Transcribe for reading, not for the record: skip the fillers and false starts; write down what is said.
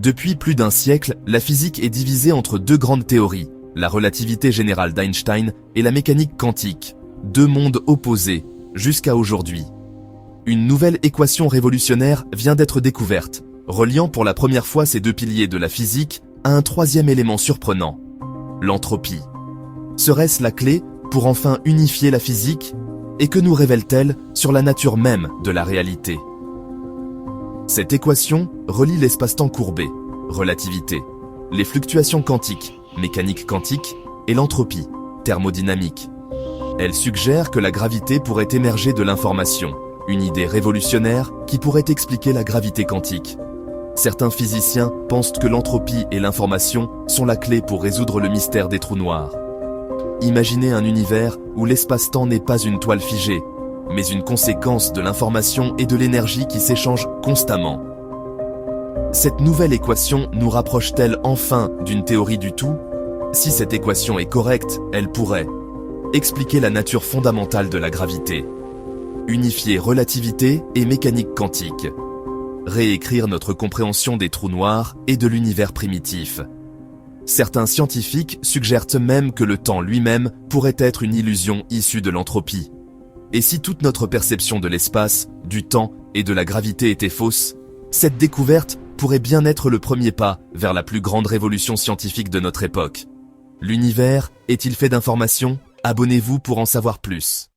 Depuis plus d'un siècle, la physique est divisée entre deux grandes théories, la relativité générale d'Einstein et la mécanique quantique, deux mondes opposés, jusqu'à aujourd'hui. Une nouvelle équation révolutionnaire vient d'être découverte, reliant pour la première fois ces deux piliers de la physique à un troisième élément surprenant, l'entropie. Serait-ce la clé pour enfin unifier la physique? Et que nous révèle-t-elle sur la nature même de la réalité? Cette équation relie l'espace-temps courbé, relativité, les fluctuations quantiques, mécanique quantique, et l'entropie, thermodynamique. Elle suggère que la gravité pourrait émerger de l'information, une idée révolutionnaire qui pourrait expliquer la gravité quantique. Certains physiciens pensent que l'entropie et l'information sont la clé pour résoudre le mystère des trous noirs. Imaginez un univers où l'espace-temps n'est pas une toile figée, mais une conséquence de l'information et de l'énergie qui s'échangent constamment. Cette nouvelle équation nous rapproche-t-elle enfin d'une théorie du tout? Si cette équation est correcte, elle pourrait expliquer la nature fondamentale de la gravité, unifier relativité et mécanique quantique, réécrire notre compréhension des trous noirs et de l'univers primitif. Certains scientifiques suggèrent même que le temps lui-même pourrait être une illusion issue de l'entropie. Et si toute notre perception de l'espace, du temps et de la gravité était fausse, cette découverte pourrait bien être le premier pas vers la plus grande révolution scientifique de notre époque. L'univers est-il fait d'informations? Abonnez-vous pour en savoir plus.